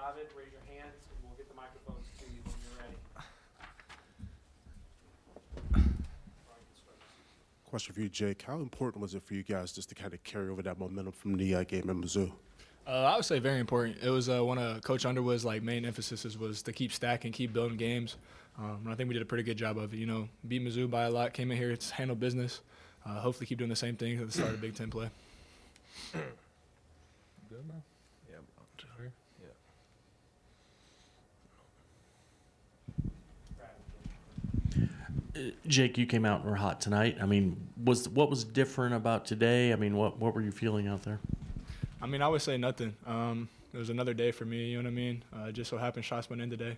David, raise your hands, and we'll get the microphones to you when you're ready. Question for you, Jake. How important was it for you guys just to kind of carry over that momentum from the game in Mizzou? I would say very important. It was one of Coach Underwood's main emphasis was to keep stacking, keep building games. And I think we did a pretty good job of it. Beat Mizzou by a lot, came in here to handle business. Hopefully keep doing the same thing at the start of Big Ten play. Good, man? Yeah. Jake, you came out and were hot tonight. I mean, what was different about today? I mean, what were you feeling out there? I mean, I would say nothing. It was another day for me, you know what I mean? Just so happened shots went in today.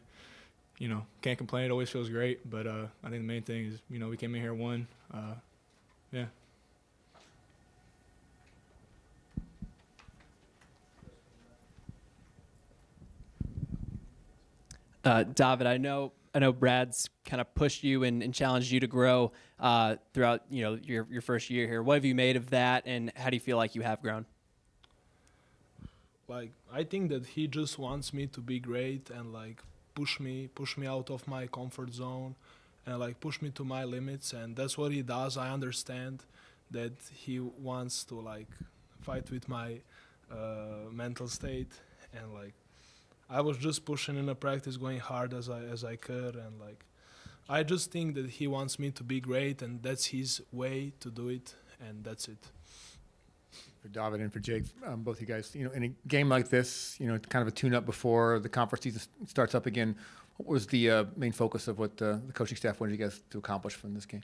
Can't complain. It always feels great. But I think the main thing is, we came in here won. Yeah. David, I know Brad's kind of pushed you and challenged you to grow throughout your first year here. What have you made of that, and how do you feel like you have grown? I think that he just wants me to be great and push me out of my comfort zone and push me to my limits, and that's what he does. I understand that he wants to fight with my mental state, and I was just pushing in the practice, going hard as I could, and I just think that he wants me to be great, and that's his way to do it, and that's it. For David and for Jake, both you guys, in a game like this, kind of a tune-up before the conference season starts up again, what was the main focus of what the coaching staff wanted you guys to accomplish from this game?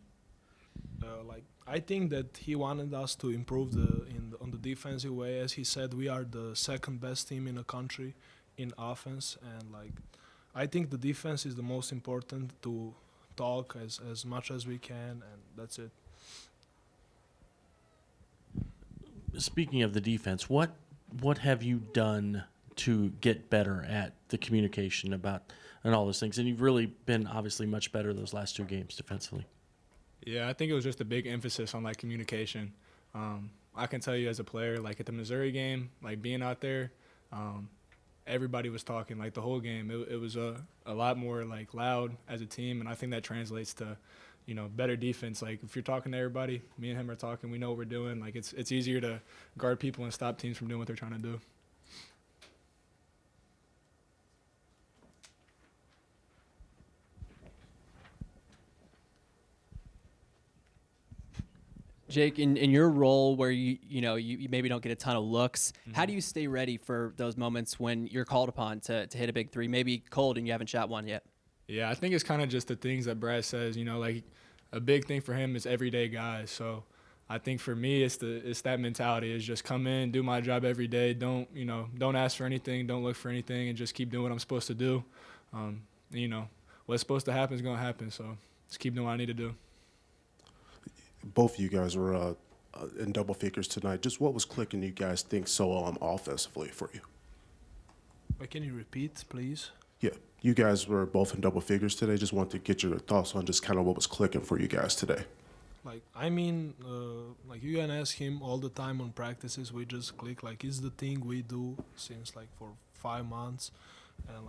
I think that he wanted us to improve on the defensive way. As he said, we are the second best team in the country in offense, and I think the defense is the most important, to talk as much as we can, and that's it. Speaking of the defense, what have you done to get better at the communication and all those things? And you've really been obviously much better those last two games defensively. Yeah, I think it was just a big emphasis on communication. I can tell you as a player, at the Missouri game, being out there, everybody was talking the whole game. It was a lot more loud as a team, and I think that translates to better defense. If you're talking to everybody, me and him are talking, we know what we're doing. It's easier to guard people and stop teams from doing what they're trying to do. Jake, in your role where you maybe don't get a ton of looks, how do you stay ready for those moments when you're called upon to hit a big three, maybe cold and you haven't shot one yet? Yeah, I think it's kind of just the things that Brad says. A big thing for him is everyday guys. So I think for me, it's that mentality is just come in, do my job every day. Don't ask for anything, don't look for anything, and just keep doing what I'm supposed to do. What's supposed to happen is going to happen. So just keep doing what I need to do. Both of you guys were in double figures tonight. Just what was clicking you guys think so offensively for you? Can you repeat, please? Yeah, you guys were both in double figures today. Just wanted to get your thoughts on just kind of what was clicking for you guys today. You can ask him all the time on practices. We just click. It's the thing we do since for 5 months, and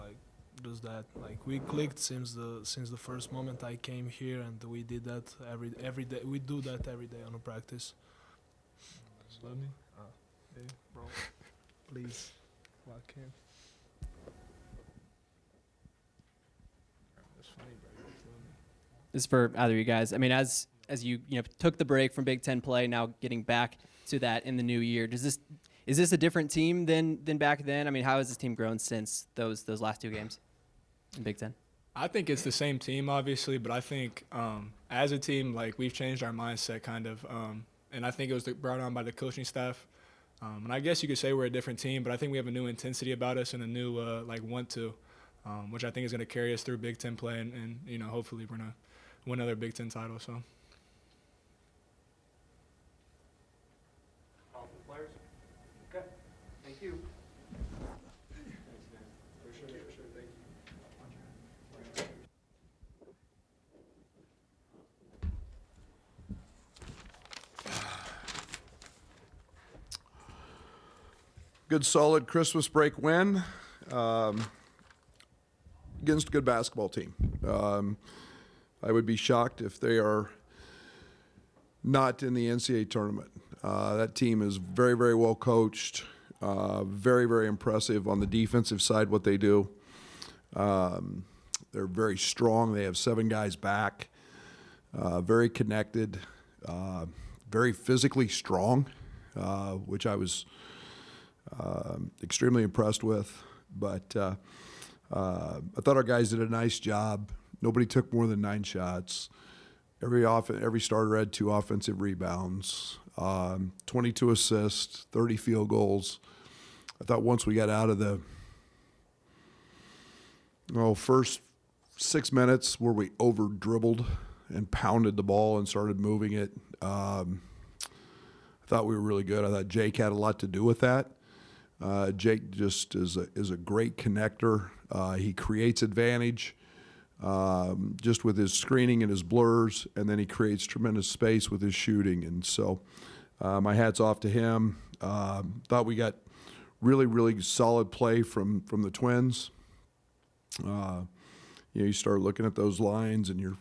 just that. We clicked since the first moment I came here, and we did that every day. We do that every day on a practice. Love me? Hey, bro. Please, walk in. That's funny, bro. This is for either of you guys. I mean, as you took the break from Big Ten play, now getting back to that in the new year, is this a different team than back then? I mean, how has this team grown since those last two games in Big Ten? I think it's the same team, obviously, but I think as a team, we've changed our mindset kind of, and I think it was brought on by the coaching staff. And I guess you could say we're a different team, but I think we have a new intensity about us and a new want to, which I think is going to carry us through Big Ten play, and hopefully we're going to win another Big Ten title. So. All from players? Okay. Thank you. Thanks, man. For sure. Thank you. Good, solid Christmas break win. against a good basketball team. I would be shocked if they are not in the NCAA tournament. That team is very, very well coached, very, very impressive on the defensive side, what they do. They're very strong. They have 7 guys back, very connected, very physically strong, which I was extremely impressed with. But I thought our guys did a nice job. Nobody took more than 9 shots. Every starter had 2 offensive rebounds, 22 assists, 30 field goals. I thought once we got out of the first 6 minutes where we over-dribbled and pounded the ball and started moving it, I thought we were really good. I thought Jake had a lot to do with that. Jake just is a great connector. He creates advantage just with his screening and his blurs, and then he creates tremendous space with his shooting. And so my hat's off to him. Thought we got really, really solid play from the Twins. You start looking at those lines, and you're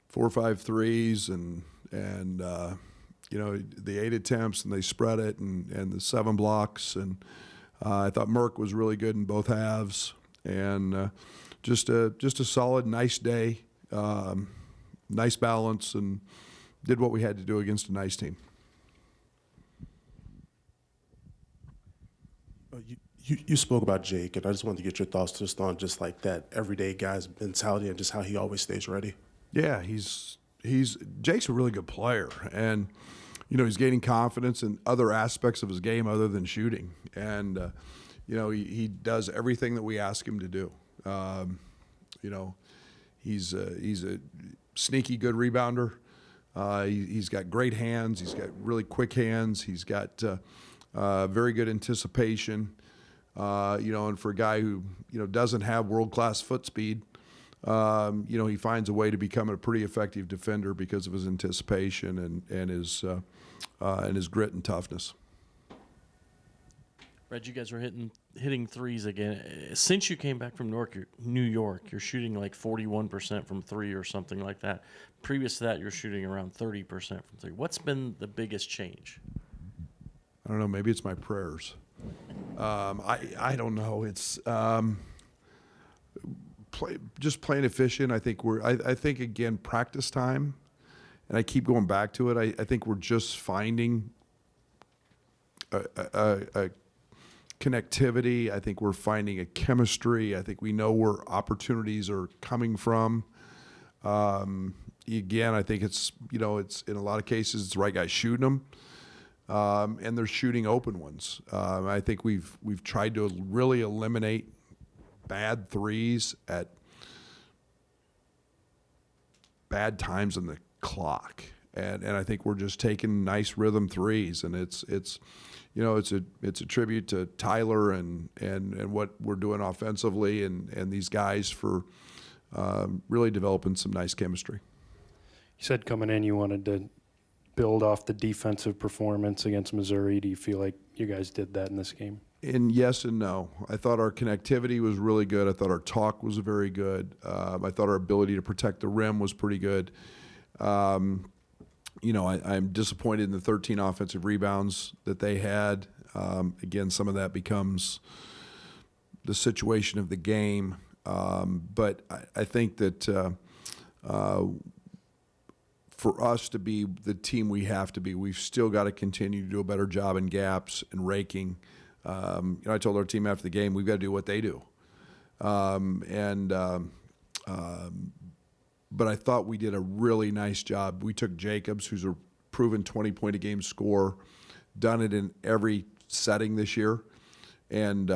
4 or 5 threes, and the 8 attempts, and they spread it, and the 7 blocks, and I thought Mirk was really good in both halves, and just a solid, nice day, nice balance, and did what we had to do against a nice team. You spoke about Jake, and I just wanted to get your thoughts just on just like that everyday guy's mentality and just how he always stays ready. Yeah, Jake's a really good player, and he's gaining confidence in other aspects of his game other than shooting, and he does everything that we ask him to do. He's a sneaky good rebounder. He's got great hands. He's got really quick hands. He's got very good anticipation. And for a guy who doesn't have world-class foot speed, he finds a way to become a pretty effective defender because of his anticipation and his grit and toughness. Brad, you guys were hitting threes again. Since you came back from New York, you're shooting like 41% from 3 or something like that. Previous to that, you're shooting around 30% from 3. What's been the biggest change? I don't know. Maybe it's my prayers. I don't know. It's just playing efficient. I think I think again practice time, and I keep going back to it. I think we're just finding a connectivity. I think we're finding a chemistry. I think we know where opportunities are coming from. Again, I think it's it's in a lot of cases it's the right guy shooting them. And they're shooting open ones. I think we've tried to really eliminate bad threes at bad times in the clock, and I think we're just taking nice rhythm threes, and it's a tribute to Tyler and what we're doing offensively, and these guys for really developing some nice chemistry. You said coming in you wanted to build off the defensive performance against Missouri. Do you feel like you guys did that in this game? And yes and no. I thought our connectivity was really good. I thought our talk was very good. I thought our ability to protect the rim was pretty good. I'm disappointed in the 13 offensive rebounds that they had. Again, some of that becomes the situation of the game. But I think that for us to be the team we have to be, we've still got to continue to do a better job in gaps and raking. I told our team after the game, we've got to do what they do. But I thought we did a really nice job. We took Jacobs, who's a proven 20-point-a-game scorer, done it in every setting this year, and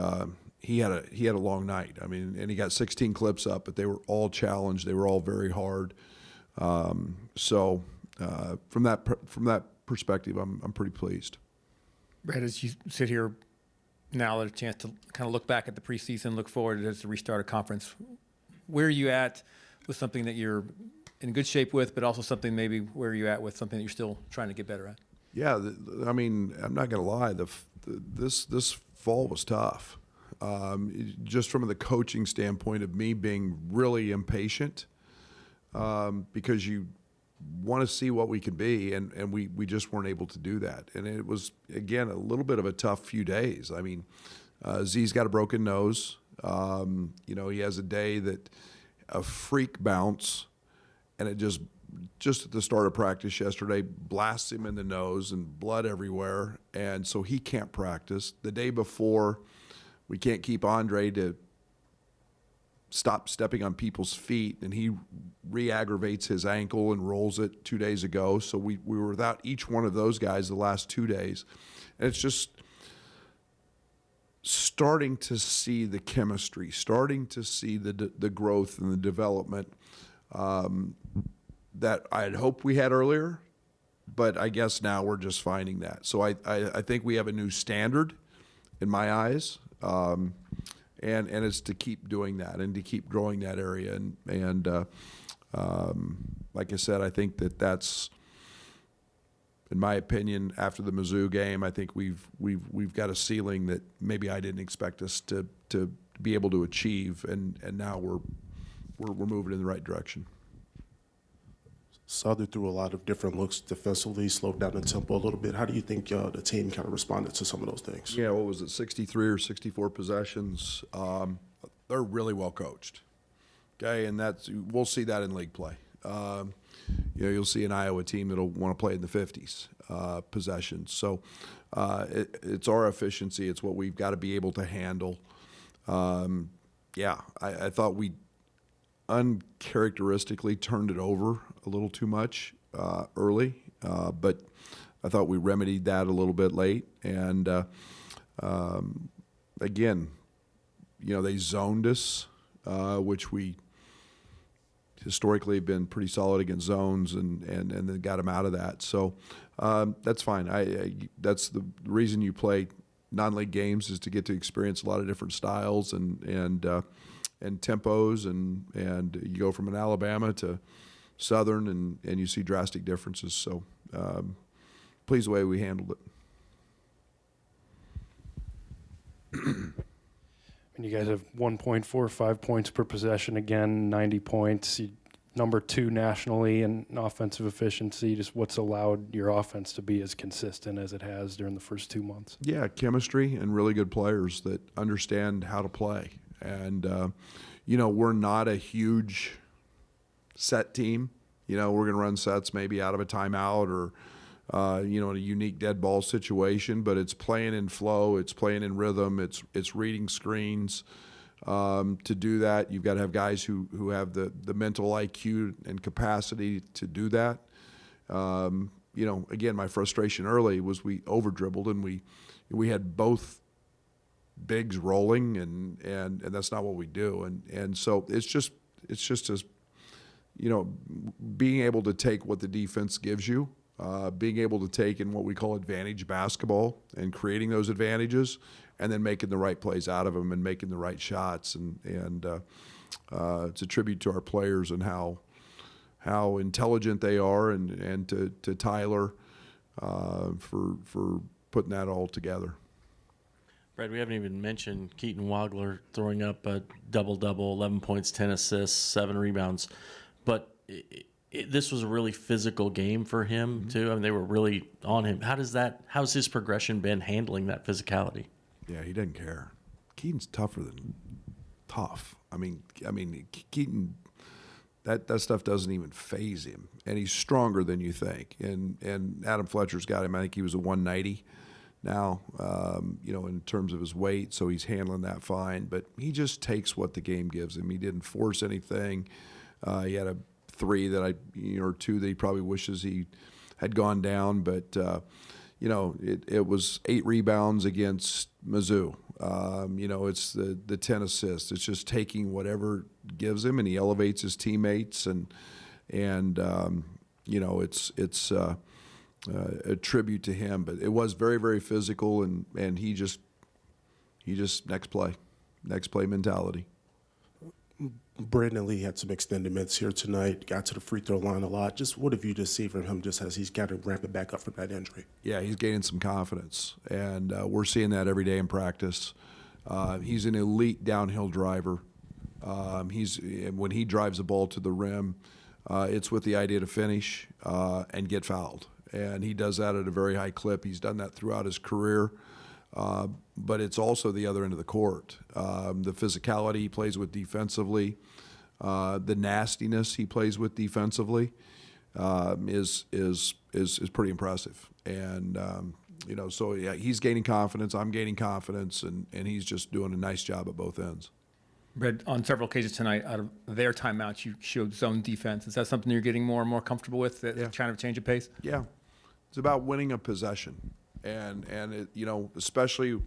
he had a long night. I mean, and he got 16 clips up, but they were all challenged. They were all very hard. So from that perspective, I'm pretty pleased. Brad, as you sit here now, at a chance to kind of look back at the preseason, look forward as the restart of conference, where are you at with something that you're in good shape with, but also something maybe where are you at with something that you're still trying to get better at? Yeah, I'm not going to lie. This fall was tough. just from the coaching standpoint of me being really impatient, because you want to see what we can be, and we just weren't able to do that. And it was, again, a little bit of a tough few days. I mean, Z's got a broken nose. He has a day that a freak bounce, and it just at the start of practice yesterday blasts him in the nose and blood everywhere, and so he can't practice. The day before, we can't keep Andre to stop stepping on people's feet, and he re-aggravates his ankle and rolls it 2 days ago. So we were without each one of those guys the last 2 days. And it's just starting to see the chemistry, starting to see the growth and the development that I had hoped we had earlier, but I guess now we're just finding that. So I think we have a new standard in my eyes. And it's to keep doing that and to keep growing that area. And like I said, I think that's, in my opinion, after the Mizzou game, I think we've got a ceiling that maybe I didn't expect us to be able to achieve, and now we're moving in the right direction. Saw through a lot of different looks defensively, slowed down the tempo a little bit. How do you think the team kind of responded to some of those things? Yeah, what was it, 63 or 64 possessions? They're really well coached. Okay, and we'll see that in league play. You'll see an Iowa team that'll want to play in the 50s possessions. So it's our efficiency. It's what we've got to be able to handle. I thought we uncharacteristically turned it over a little too much early, but I thought we remedied that a little bit late. And again, they zoned us, which we historically have been pretty solid against zones, and then got them out of that. So that's fine. That's the reason you play non-league games, is to get to experience a lot of different styles and tempos, and you go from an Alabama to Southern, and you see drastic differences. So pleased the way we handled it. And you guys have 1.45 points per possession again, 90 points. Number 2 nationally in offensive efficiency. Just what's allowed your offense to be as consistent as it has during the first 2 months? Yeah, chemistry and really good players that understand how to play. And, we're not a huge set team. We're going to run sets maybe out of a timeout or, in a unique dead ball situation, but it's playing in flow, it's playing in rhythm, it's reading screens. To do that, you've got to have guys who have the mental IQ and capacity to do that. Again, my frustration early was we over dribbled, and we had both bigs rolling, and that's not what we do. And so it's just as, being able to take what the defense gives you, being able to take in what we call advantage basketball and creating those advantages, and then making the right plays out of them and making the right shots. And it's a tribute to our players and how intelligent they are, and to Tyler for putting that all together. Brad, we haven't even mentioned Keaton Wagler throwing up a double-double, 11 points, 10 assists, 7 rebounds. But this was a really physical game for him, too. I mean, they were really on him. How's his progression been handling that physicality? Yeah, he doesn't care. Keaton's tougher than tough. I mean, Keaton, that stuff doesn't even faze him, and he's stronger than you think. And Adam Fletcher's got him. I think he was a 190 now, in terms of his weight, so he's handling that fine. But he just takes what the game gives him. He didn't force anything. He had a 3 or 2 that he probably wishes he had gone down, but it was 8 rebounds against Mizzou. It's the 10 assists. It's just taking whatever gives him, and he elevates his teammates, and it's a tribute to him. But it was very, very physical, and he just next play mentality. Brandon Lee had some extended minutes here tonight, got to the free throw line a lot. Just what have you just seen from him just as he's got to ramp it back up from that injury? Yeah, he's gaining some confidence, and we're seeing that every day in practice. He's an elite downhill driver. When he drives the ball to the rim, it's with the idea to finish and get fouled. And he does that at a very high clip. He's done that throughout his career. But it's also the other end of the court. The physicality he plays with defensively, the nastiness he plays with defensively is pretty impressive. And so yeah, he's gaining confidence. I'm gaining confidence, and he's just doing a nice job at both ends. Brad, on several occasions tonight, out of their timeouts, you showed zone defense. Is that something you're getting more and more comfortable with? Yeah. Trying to change of pace? Yeah, it's about winning a possession, and it, especially,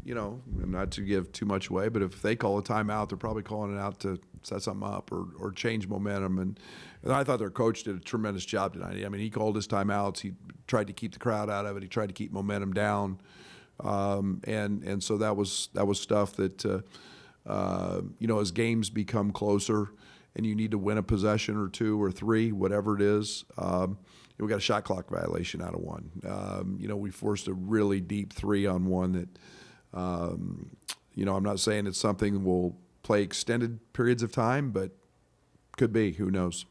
not to give too much away, but if they call a timeout, they're probably calling it out to set something up or change momentum. And I thought their coach did a tremendous job tonight. I mean, he called his timeouts. He tried to keep the crowd out of it. He tried to keep momentum down, and so that was stuff that. As games become closer and you need to win a possession or two or three, whatever it is, we got a shot clock violation out of one. We forced a really deep three on one that, I'm not saying it's something we'll play extended periods of time, but could be. Who knows?